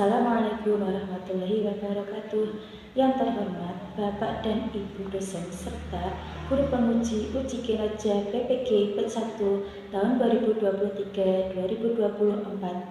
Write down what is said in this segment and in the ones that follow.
Assalamualaikum warahmatullahi wabarakatuh. Yang terhormat Bapak dan Ibu dosen serta guru penguji uji kinerja PPG P1 tahun 2023-2024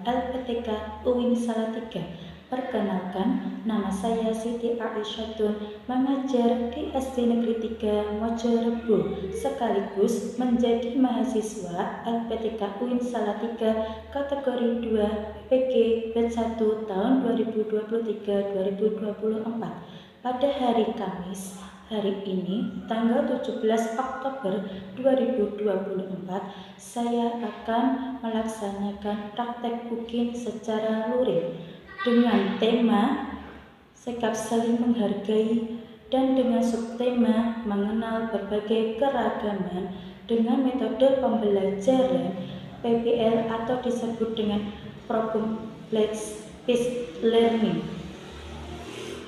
LPTK UIN Salatiga. Perkenalkan, nama saya Siti Aisyatun, mengajar di SD Negeri 3 Mojorejo, sekaligus menjadi mahasiswa LPTK UIN Salatiga kategori 2 PPG P1 tahun 2023-2024. Pada hari Kamis, hari ini, tanggal 17 Oktober 2024, saya akan melaksanakan praktek UKIN secara luring dengan tema sikap saling menghargai dan dengan subtema mengenal berbagai keragaman dengan metode pembelajaran PBL atau disebut dengan Problem Based Learning.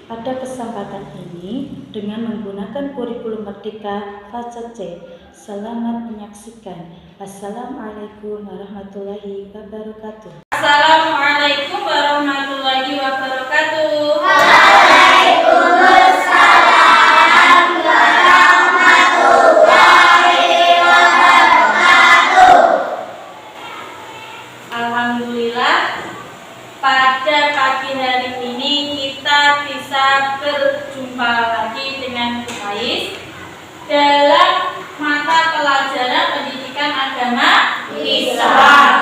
Pada kesempatan ini dengan menggunakan kurikulum Merdeka fase C. Selamat menyaksikan. Assalamualaikum warahmatullahi wabarakatuh. Assalamualaikum warahmatullahi wabarakatuh. Waalaikumsalam warahmatullahi wabarakatuh. Alhamdulillah, pada pagi hari ini kita bisa berjumpa lagi dengan Faiz dalam mata pelajaran pendidikan agama Islam.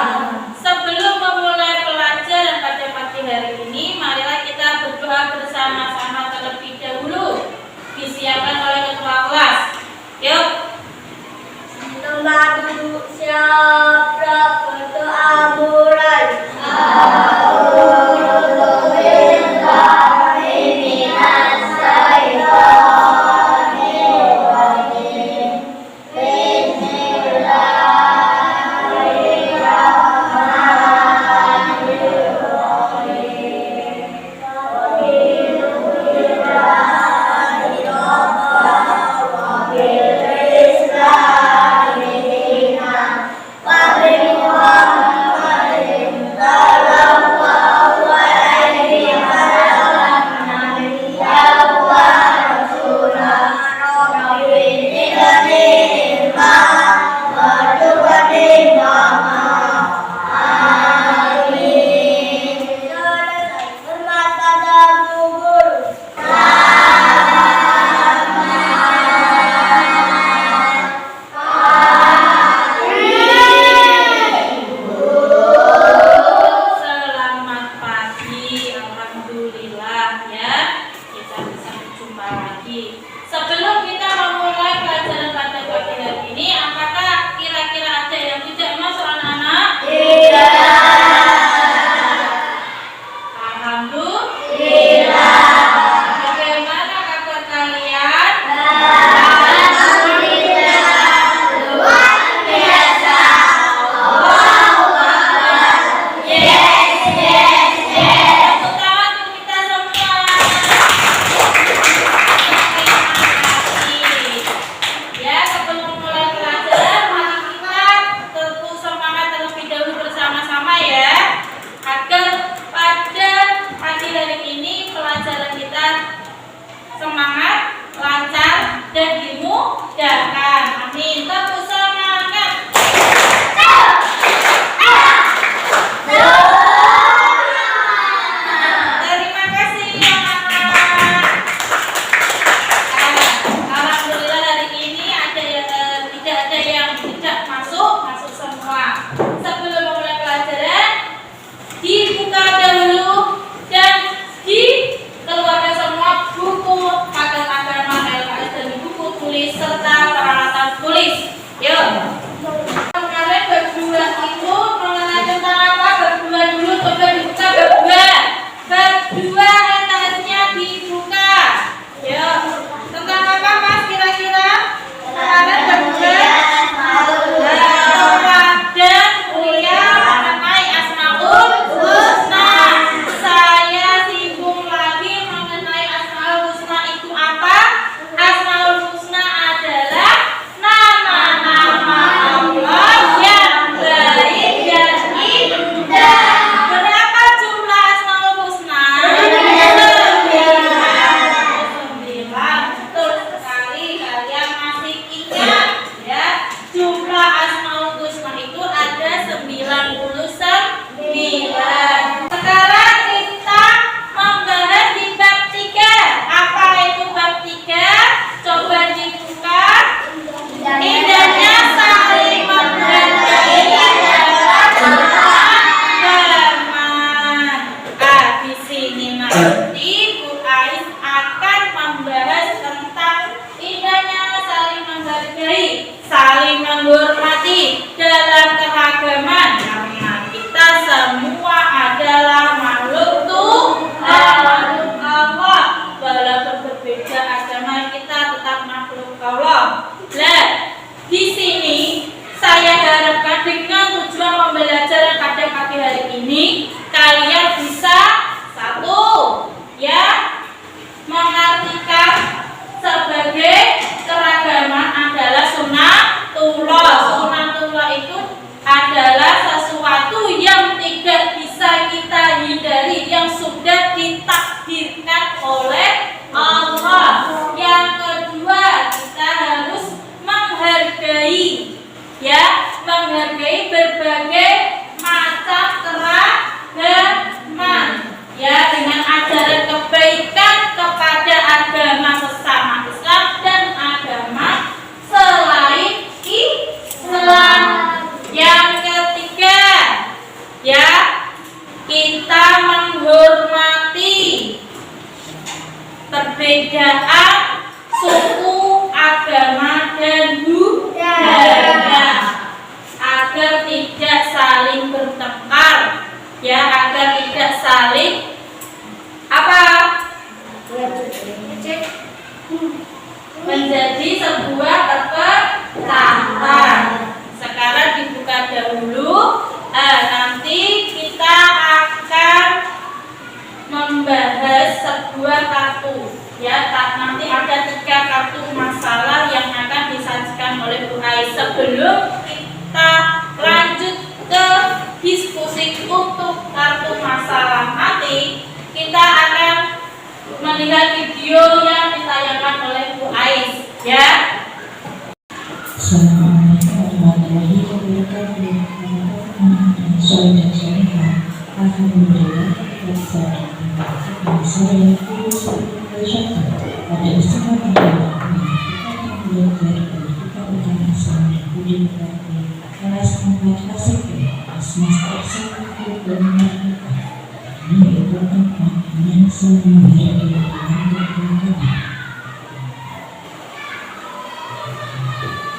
Sebelum memulai pelajaran pada pagi hari ini, marilah kita berdoa bersama-sama terlebih dahulu. Disiapkan oleh ketua kelas. Yuk. Tempat duduk siap, berdoa mulai. Wa ini kalian bisa satu, ya, mengartikan sebagai keragaman adalah sunatullah. Sunatullah itu adalah sesuatu yang tidak bisa kita hindari, yang sudah ditakdirkan oleh Allah. Yang kedua, kita harus menghargai, ya, menghargai berbagai macam keragaman, ya, dengan ajaran kebaikan kepada agama sesama Islam dan agama selain Islam. Yang ketiga, ya, kita menghormati perbedaan suku, agama, dan budaya agar tidak saling bertengkar, ya, agar tidak saling apa? Menjadi sebuah kepecahan. Sekarang dibuka dahulu. Nanti kita akan membahas sebuah kartu, ya. Nanti ada 3 kartu masalah yang akan disajikan oleh Bu Ais. Sebelum kita lanjut ke diskusi untuk kartu masalah nanti, kita akan melihat video yang ditayangkan oleh Bu Ais, ya. Assalamualaikum warahmatullahi wabarakatuh. Alhamdulillah, saya bersyukur pada istimewa Allah kita belajar pendidikan agama Islam dan budaya kelas 4 ASEP semester 1 dan Merdeka. Ini merupakan yang selalu menjadi agama.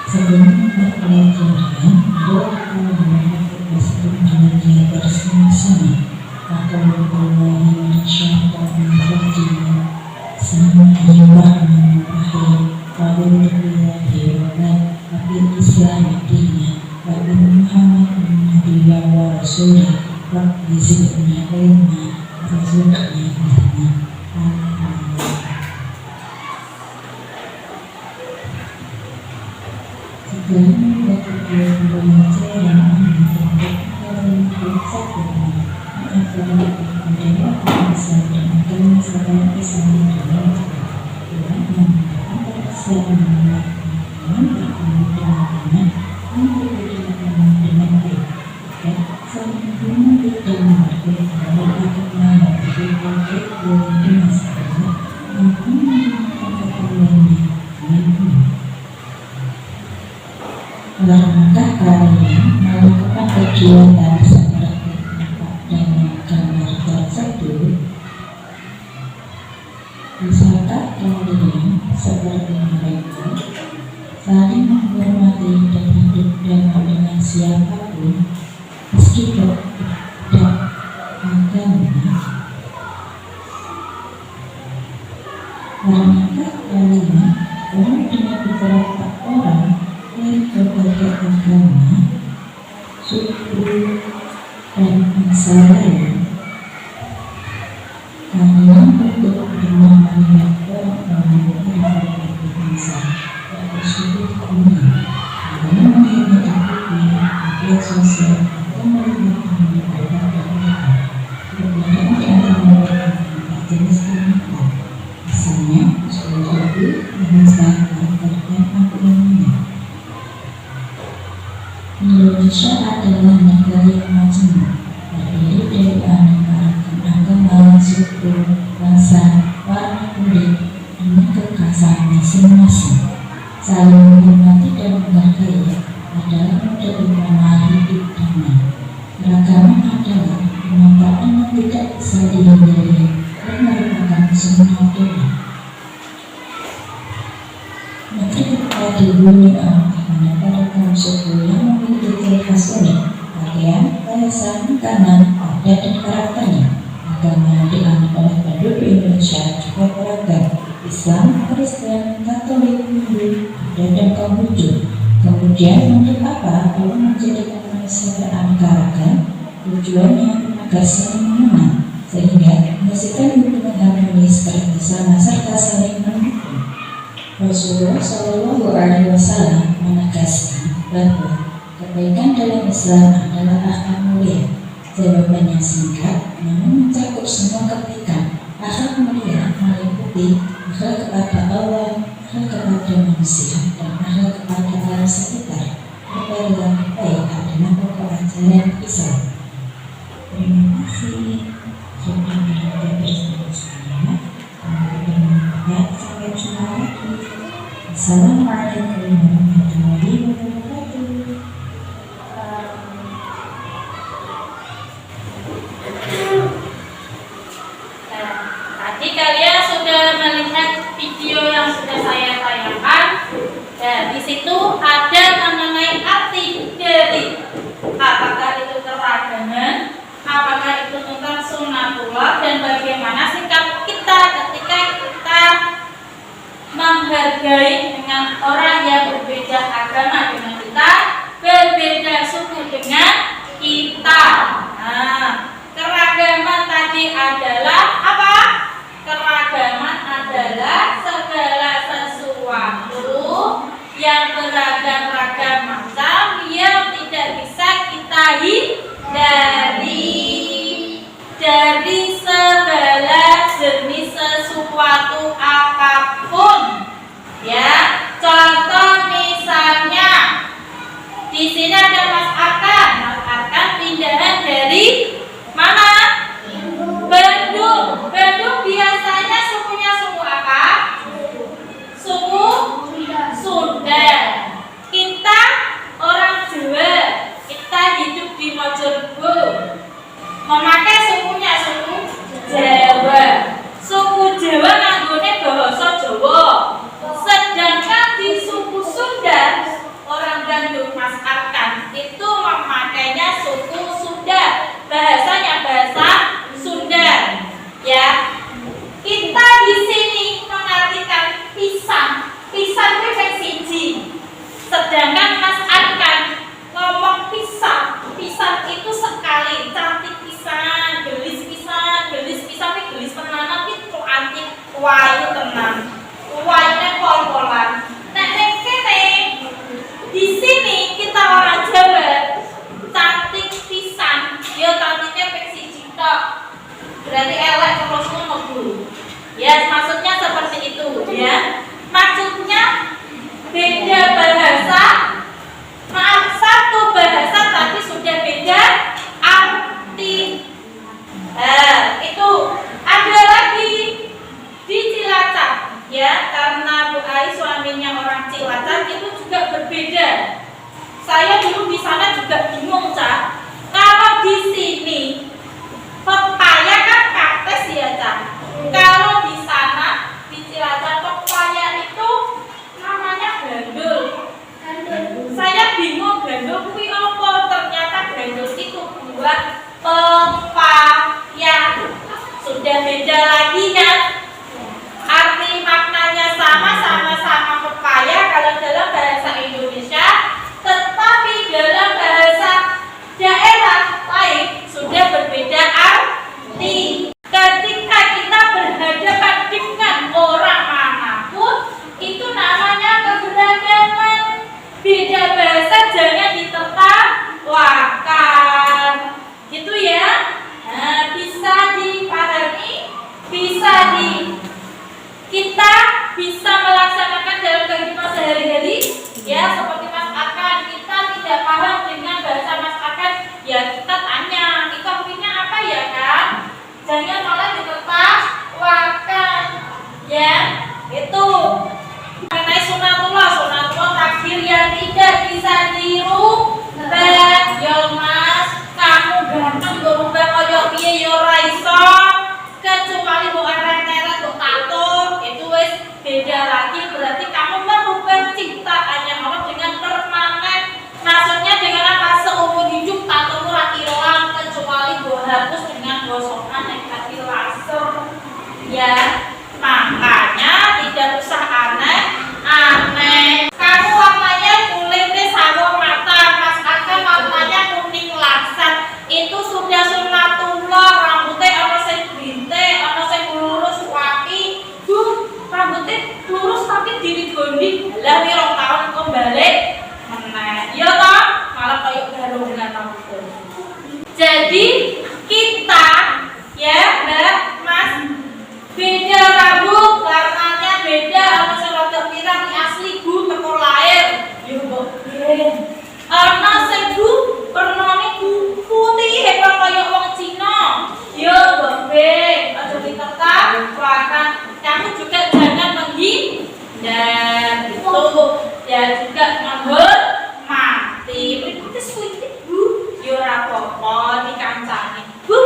Sebelum pelajaran, doa belajar bersama-sama. Alhamdulillah, insyaallah, Bismillahirrahmanirrahim. Alhamdulillahirabbil alamin. Wa Muhammadun nabiyyan wa rasulah. Rabbi zidni ilma warzuqni ilma. Dalamkah kalian melakukan kegiatan seperti dan gambar tersebut? Bisakah kalian seperti mereka saling menghormati dan hidup damai dengan siapapun meski berbeda agama? Dalamkah kalian bertemu dengan beberapa orang dari berbagai agama, suku, dan bangsa lain? Kalian untuk melihat orang-orang yang berbeda bangsa dan suku dunia, kalian mengikuti media sosial atau melihat berbeda mereka. Perbedaan di antara mereka jenis kehidupan, misalnya suku, bahasa, karakter, dan agamanya. Indonesia adalah negara yang majemuk, terdiri dari aneka agama, suku, bangsa, warna kulit, dengan kekhasan masing-masing. Saling menghormati dan menghargai adalah model utama hidup damai. Keragaman adalah kenyataan yang tidak bisa dihindari dan merupakan sunatullah. Negeri kita dihuni Allah karena pada kaum suku yang memiliki ciri khas unik, pakaian, bahasa, makanan, adat, dan karakternya. Agama yang dianut oleh penduduk Indonesia juga beragam: Islam, Kristen, Katolik, Hindu, Buddha, dan Konghucu. Kemudian untuk apa Allah menjadikan manusia beraneka ragam? Tujuannya agar agar saling mengenal, sehingga menghasilkan hubungan harmonis, kerjasama serta saling mendukung. Rasulullah Shallallahu Alaihi Wasallam menegaskan bahwa kebaikan dalam Islam adalah akhlak mulia. Jawabannya singkat, namun mencakup semua kebaikan. Akhlak mulia meliputi akhlak kepada Allah, akhlak kepada manusia, dan akhlak kepada orang sekitar. Berperilaku baik adalah pokok ajaran Islam. Terima kasih sudah berada bersama saya. Sampai jumpa lagi. Assalamualaikum warahmatullahi wabarakatuh. Tadi kalian sudah melihat video yang sudah saya tayangkan. Dan di situ ada mengenai arti dari apakah itu keragaman, apakah itu tentang sunatullah, dan bagaimana sikap kita ketika kita menghargai dengan orang yang berbeda agama dengan kita, berbeda suku dengan kita. Nah, keragaman tadi adalah apa? Keragaman adalah segala sesuatu yang beragam-ragam macam yang tidak bisa kita hindari dari segala jenis sesuatu apapun. Ya, contoh misalnya di sini ada Mas Arkan. Mas Arkan pindahan dari mana? Bandung. Bandung biasanya sukunya suku apa? Suku Sunda. Kita orang Jawa. Kita hidup di Mojokerto. Memakai sukunya suku Jawa. Suku Jawa nganggone basa Jawa. Sedangkan di suku Sunda, orang Bandung Mas Arkan itu memakainya suku Sunda. Bahasanya bahasa Sunda. Ya. Kita di sini mengartikan pisang. Pisang itu siji. Sedangkan Mas Arkan ngomong pisang. Pisang itu sekali, cantik pisang, gelis pisang, gelis tenanan itu antik wayu tenan. Wayune pol-polan. Nah, nek kene di sini kita orang Jawa cantik pisang. Ya cantiknya pek siji tok. Berarti elek terus ngono Bu. Ya, maksudnya seperti itu ya. Maksudnya beda bahasa. Maaf, satu bahasa tapi sudah beda arti. Itu ada lagi di Cilacap ya, karena Bu Ai suaminya orang Cilacap itu juga berbeda. Saya dulu di sana juga bingung, Cak. Kalau di sini pepaya kan kaktus ya, Cak. Kalau di sana di Cilacap pepaya itu namanya gandul. Saya bingung gandul kuwi apa? Ternyata gandul itu buat pepaya. Sudah beda lagi kan? Arti maknanya sama-sama pepaya kalau dalam bahasa Indonesia, tetapi dalam bahasa daerah lain sudah berbeda arti. Ketika kita berhadapan dengan orang manapun, itu namanya keberagaman. Beda bahasa jangan ditertawakan, gitu ya. Nah, bisa dipahami, kita bisa melaksanakan dalam kehidupan sehari-hari. Ya, seperti Mas Arkan, kita tidak paham dengan bahasa Mas Arkan, ya kita tanya, itu artinya apa ya kan? Jangan malah ditertawakan, ya. Itu mengenai sunatullah takdir yang tidak bisa dirubah. Yo Mas, kamu ganteng berubah kaya piye yo ora iso, kecuali mbok arek-arek mbok tato, itu wis beda lagi. Berarti kamu merubah ciptaannya Allah dengan permanen. Maksudnya dengan apa? Seumur hidup tato ora ilang, kecuali mbok hapus dengan gosokan yang gak ilang. Jadi kita ya Mbak Mas beda rambut warnanya beda ana sing rada pirang asli Bu teko lair yo mbok ana sing Bu warnane putih kaya wong Cina yo mbok aja ditekan warna kamu juga jangan menghindar itu ya juga menghormati berikutnya sweetie Bu yo ora apa-apa iki kancane Bu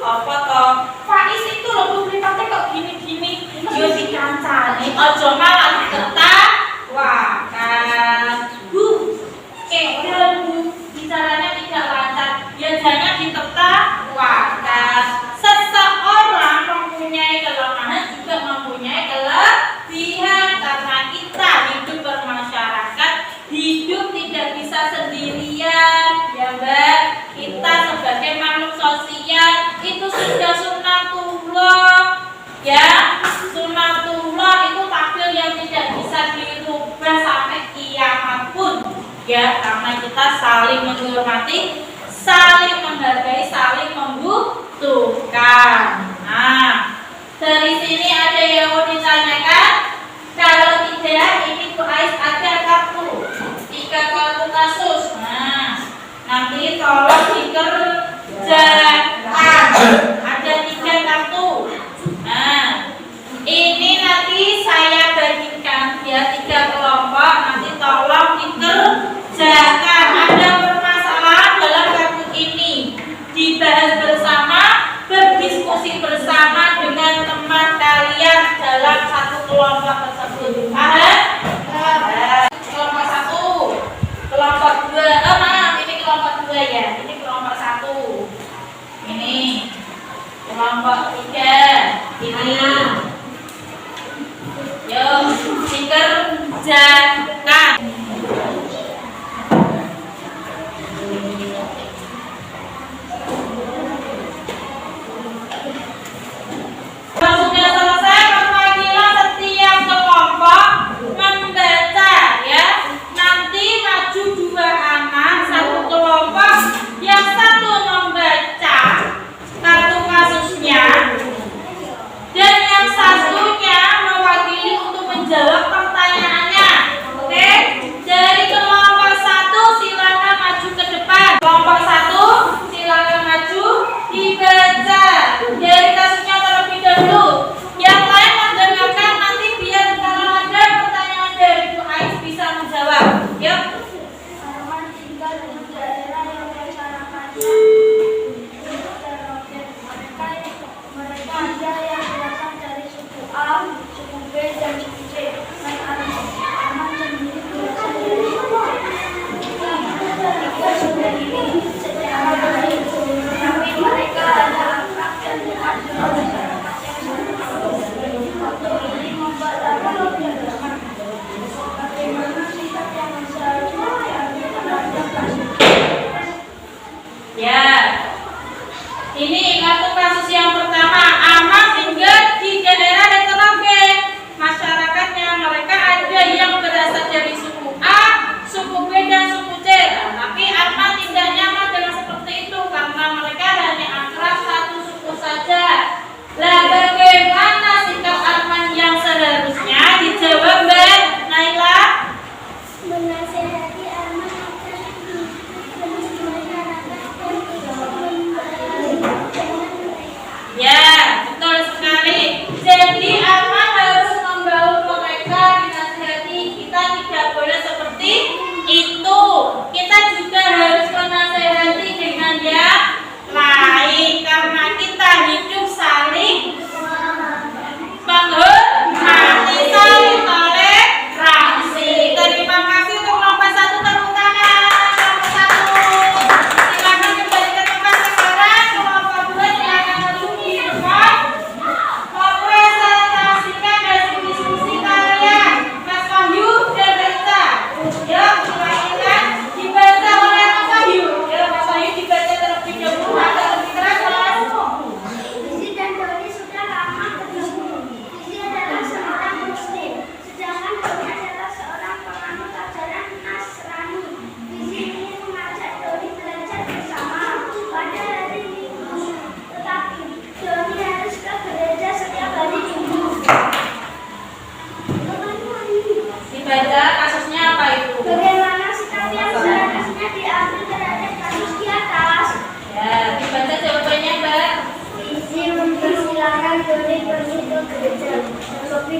apa toh Faiz itu loh Bu mripate kok gini-gini yo dikancane aja malah ditekan wah kan Bu Bu bicaranya tidak lancar ya jangan ditertawakan seseorang mempunyai kelemahan juga mempunyai kelebihan karena kita hidup bermasyarakat hidup tidak bisa sendirian ya Mbak kita sebagai makhluk sosial itu sudah sunatullah ya sunatullah itu takdir yang tidak bisa dirubah sampai kiamat pun ya karena kita saling menghormati, saling menghargai, saling membutuhkan. Nah, dari sini ada yang mau ditanyakan? Kalau tidak, ini Bu Ais ada kartu 3 kartu kasus. Nah, nanti tolong dikerjakan. Ada 3 kartu. Nah, ini nanti saya bagikan ya 3 kelompok. Nanti tolong dikerjakan. Ada permasalahan dalam kartu ini.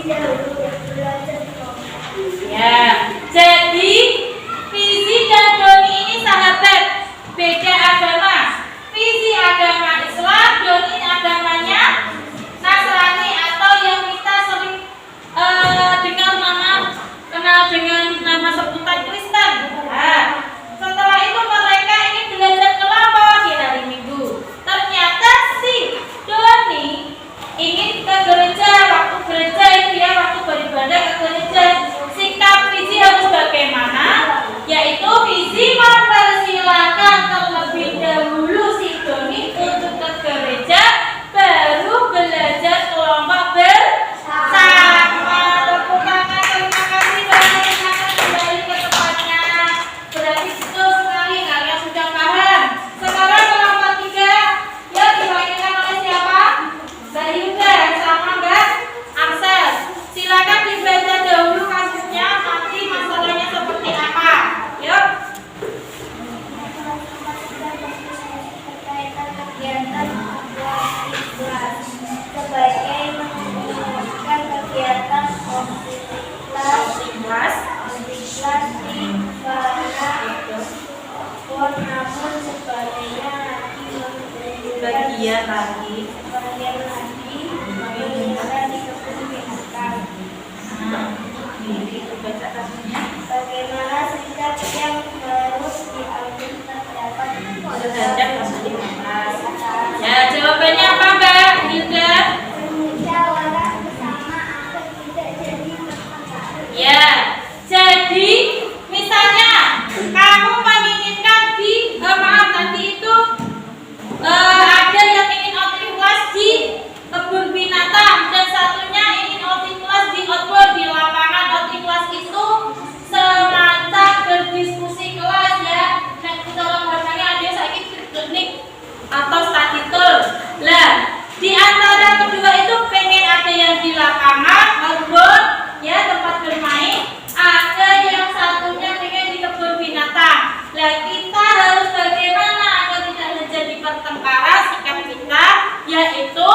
dahulu belajar kelompok. Ya, jadi Fizi dan Doni ini sahabat, beda agama. Fizi agama Islam, Doni agamanya Nasrani atau yang kita sering kenal dengan nama sebutan Kristen. Nah, setelah itu mereka ingin belajar kelompok di hari Minggu. Ternyata si Doni ingin ke gereja, waktu gereja dia waktu beribadah ke gereja. Sikap Fizi harus bagaimana? Yaitu Fizi mempersilahkan terlebih dahulu si Doni untuk ke gereja, baru belajar kelompok bersama. Tepuk tangan, terima kasih banyak. Silakan kembali ke tempatnya. Berarti betul sekali kalian sudah paham. Sekarang kelompok 3 ya dibagikan oleh siapa? Mbak Yuda sama Mbak Akses. Silakan dibaca dahulu kasusnya, nanti masalahnya seperti apa. Yuk. Kegiatan kelas sebagai menunjukkan kegiatan kelas di mana namun sebaliknya Bagian lagi. menunjukkan di kebun binatang. Ini baca kasusnya. Bagaimana sikap yang harus diambil terdapat Terhadap kasus 15. Ya, jawabannya apa Mbak Hilda? bermusyawarah bersama agar tidak jadi pertengkaran. Ya, jadi misalnya kamu menginginkan nanti itu ada yang ingin outing kelas di kebun binatang dan satunya ingin outing kelas di outdoor di lapangan. Outing kelas itu semacam berdiskusi kelas ya. Nah, dalam bahasanya ada sakit klinik atau study tour. Lah, di antara kedua itu pengen ada yang di lapangan outdoor ya tempat bermain, ada yang satunya pengen di kebun binatang. Lah kita harus bagaimana agar tidak terjadi pertengkaran? Sikap kita yaitu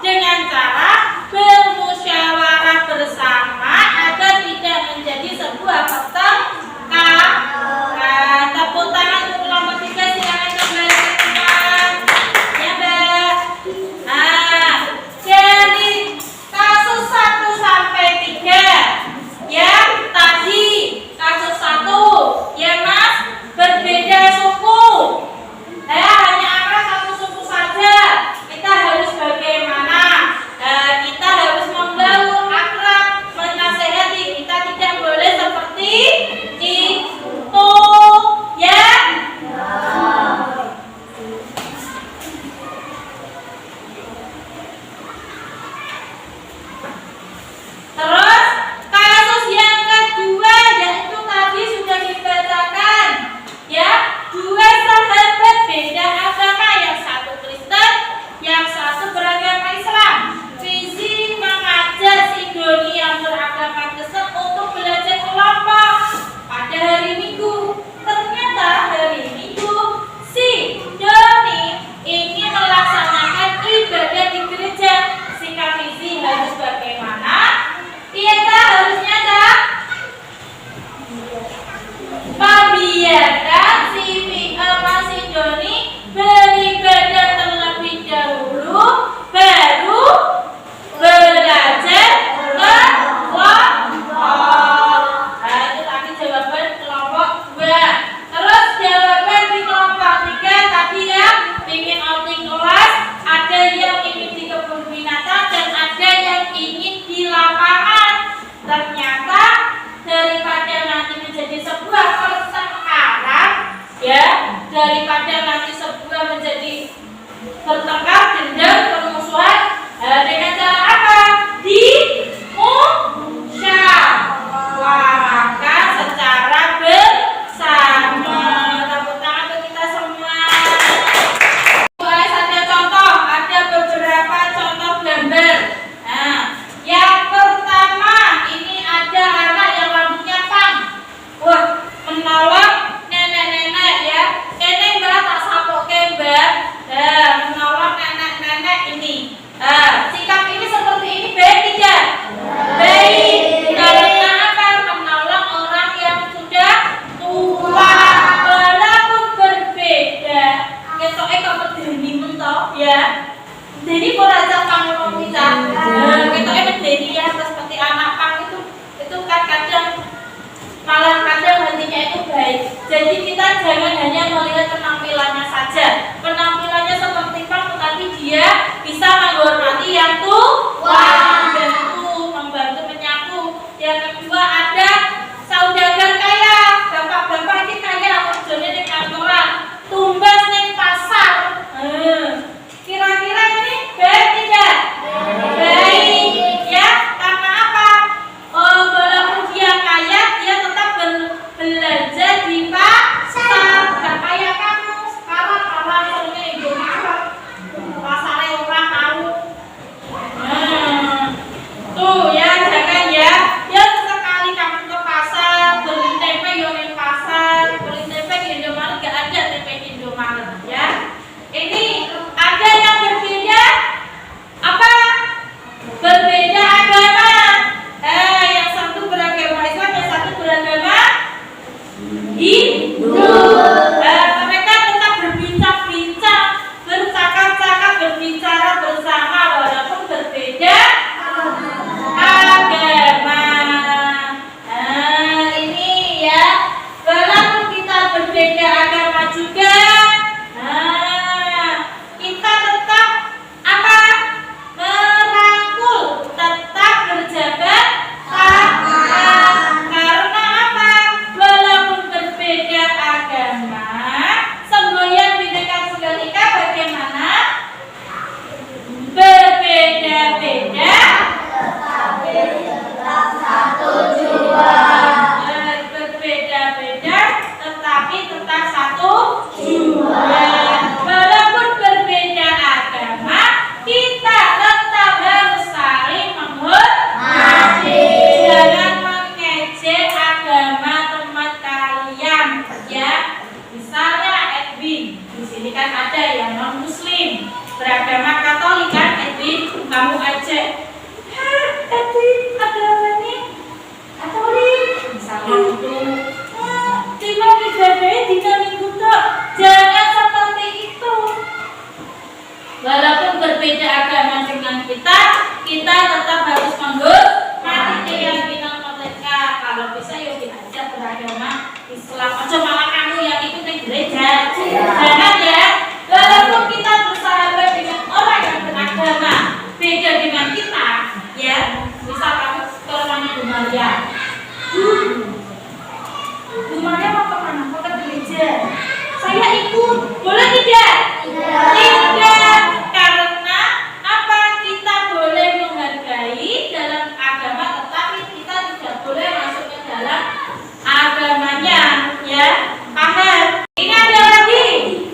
dengan cara bermusyawarah bersama agar tidak menjadi sebuah pertengkaran. Tepuk tangan untuk kelompok 3, silakan kembali ke tempat. Ya Mbak. Nah, jadi kasus 1 sampai 3 ya tadi kasus 1 ya Mas, berbeda suku hanya akan satu suku saja. Kita harus bagaimana? Kita harus membangun akrab, menasehati. Kita tidak boleh seperti itu ya. Terus kasus yang kedua yaitu tadi sudah dibacakan ya, 2 sahabat beda agama, yang satu Kristen, yang satu beragama Islam. Fizi mengajak si Doni yang beragama Kristen untuk belajar kelompok pada hari Minggu. Ternyata hari Minggu si Doni ingin melaksanakan ibadah di gereja. Sikap Fizi harus bagaimana? Iya kah? Harusnya kah? Membiarkan si Doni beribadah terlebih dahulu, baru belajar kelompok. Nah, itu tadi jawaban kelompok 2. Terus jawaban di kelompok 3 tadi ya, ingin outing kelas, ada yang ingin di kebun binatang dan ada yang ingin di lapangan. Ternyata daripada nanti menjadi sebuah pertengkaran ya, daripada nanti sebuah menjadi bertengkar, dendam, permusuhan, dengan cara apa? Dimusyawarahkan secara bersama. Tepuk tangan untuk kita semua. Guys, ada contoh, ada beberapa contoh gambar. Nah, yang pertama ini ada anak yang rambutnya pang. Wah, menolong nenek-nenek ya. Ini mbak tak sapoke mbak. Menolong ya. Jadi boraja pang ngono kita. Ketoke medeni ya seperti anak pang itu kan kadang malah kadang hatinya itu baik. Jadi kita jangan hanya melihat penampilannya saja. Penampilannya seperti pang, tetapi dia bisa menghormati yang tua, membantu menyapu. Yang kedua ada saudagar kaya, bapak-bapak ini kaya kerjanya di kantoran, tumbas ning pasar. Kira-kira ini baik tidak? Baik ya, karena apa? Walaupun dia kaya, dia tetap belanja di pasar. Gak kayak kamu sekarang orang seringnya Indomaret, pasarnya orang tahu. Tuh ya, jangan ya. Ya sekali kamu ke pasar, beli tempe yang di pasar, beli tempe di Indomaret, gak ada tempe di Indomaret ya. Ini ada yang berbeda apa? Berbeda agama. Yang satu beragama Islam, yang satu beragama Hindu. Mereka tetap berbincang-bincang, bercakap-cakap, berbicara bersama walaupun berbeda agama. Ini ya, walaupun kita berbeda agama juga, kita tetap apa? Merangkul, tetap berjabat tangan. Karena apa? Walaupun berbeda agama, semboyan Bhinneka Tunggal Ika bagaimana? Berbeda-beda berbeda-beda tetapi tetap satu jua. Walaupun berbeda agama, kita tetap harus saling menghormati. Jangan mengejek agama teman kalian ya. Misalnya Edwin, di sini kan ada yang non muslim beragama Katolik kan, Edwin kamu ejek. Edwin agamanya Katolik misalnya itu. Cuma ibadahnya dina minggu tok. Jangan seperti itu. Walaupun berbeda agama dengan kita tetap harus menghormati keyakinan mereka. Kalau bisa yuk diajak beragama Islam. Ojo malah kamu yang ikut di gereja. Jangan ya. Walaupun kita bersahabat dengan orang yang beragama beda dengan kita, ya. Misal kamu ke rumahnya Bu Maria. Bu Maria mau kemana? Mau ke gereja. Saya ikut. Boleh tidak? Tidak. Karena apa? Kita boleh menghargai dalam agama, tetapi kita tidak boleh masuk ke dalam agamanya, ya. Paham? Ini ada lagi.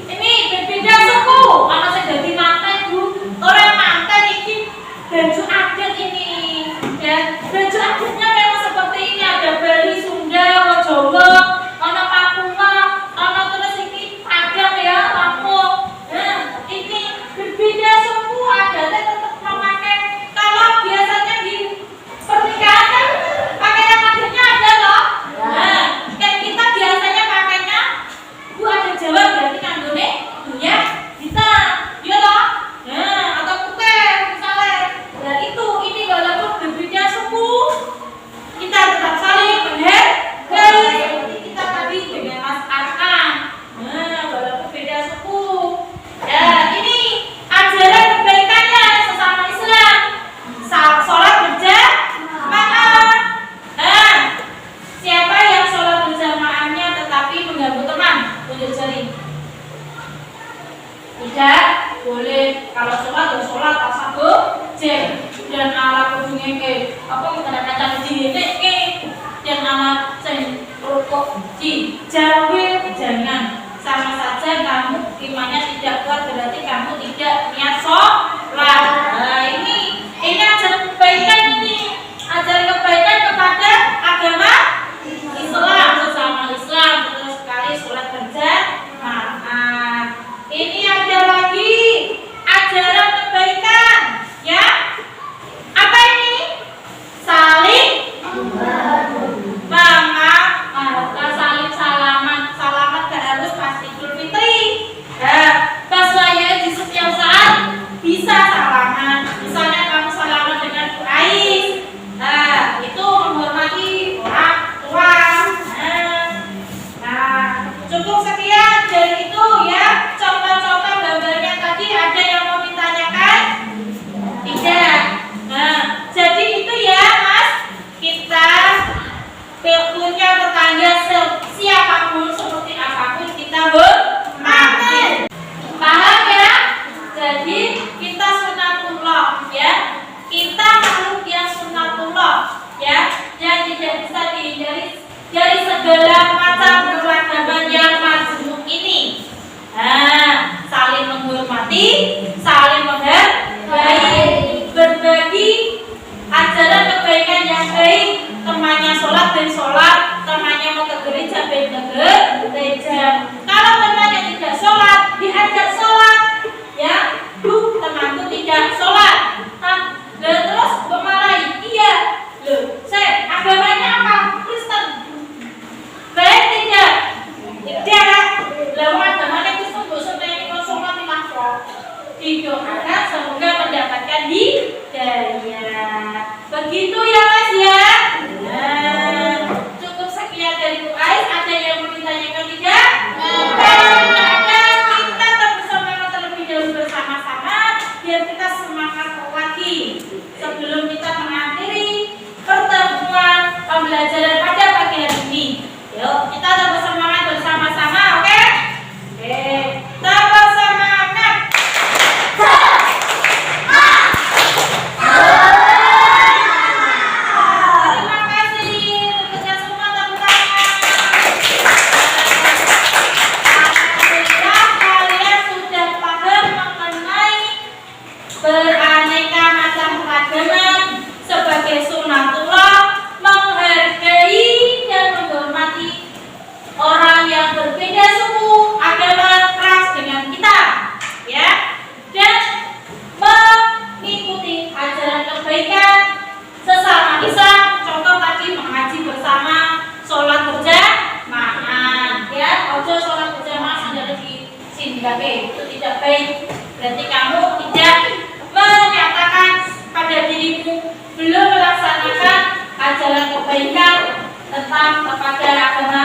Ini berbeda suku. Anak saya jadi mantan, Bu. Orang mantan ini baju adat ini, ya. Baju adatnya memang seperti ini. Ada Bali, Sunda, Jawa, ana Papua, ana terus iki Padang ya, Lampung. Ini berbeda suku, adatnya tetap memakai. Kalau biasanya di pernikahan kan pakaian adatnya ada loh. Kayak kita biasanya pakainya Bu ada Jawa berarti kanggone ya kita, ya toh. Atau putih misalnya. Nah itu ini walaupun berbeda suku, kita tetap saling menghargai seperti kita tadi dengan Mas Arkan. Walaupun beda suku. Ya ini ajaran kebaikannya sesama Islam. Sholat berjamaah. Siapa yang sholat berjamaahnya tetapi mengganggu teman? Tunjuk jari. Tidak boleh. Kalau sholat ya sholat tak sabu cek dan ala kudungnya ke apa kadang-kadang dinekke dan ala sen rokok dijauhi. Jangan. Sama saja kamu imannya tidak kuat berarti kamu tidak niat sholat. Nah ini ajaran kebaikan ini. Ajaran kebaikan kepada agama Islam, sesama Islam. Betul sekali, sholat berjamaah. Ini ada lagi ajaran kebaikan, ya. Apa ini? Saling saling salaman gak harus pas Idul Fitri. Pas saya di saling menghargai, berbagi ajaran kebaikan yang baik. Temannya sholat dan sholat, temannya mau ke gereja dan ke gereja. Kalau temannya tidak sholat, diajak sholat, ya, temanku tidak sholat. Terus memarahi, iya, saya agamanya apa? Kristen. Baik tidak, lalu agamanya Kristen bosan ini kosongan di makro. Didoakan semoga mendapatkan hidayah. Begitu ya Mas ya. Nah, cukup sekian dari Bu Ais. Ada yang mau ditanyakan tidak? Kalau tidak ada, kita bersemangat terlebih dahulu bersama-sama biar kita semangat lagi sebelum kita mengakhiri pertemuan pembelajaran pada pagi hari ini. Yuk, kita bersemangat bersama-sama, oke? Oke, tambah semangat. Terima kasih untuk semua tepuk tangan. Alhamdulillah kalian sudah paham mengenai beraneka macam keragaman sebagai sunatullah, menghargai dan menghormati orang yang berbeda suku, agama, ras dengan kita, ya, dan mengikuti ajaran kebaikan sesama Islam. Contoh tadi mengaji bersama, sholat berjamaah, ya, ojo sholat berjamaah sudah di sini, itu tidak baik. Berarti kamu tidak menyatakan pada dirimu belum melaksanakan ajaran kebaikan tentang kepada agama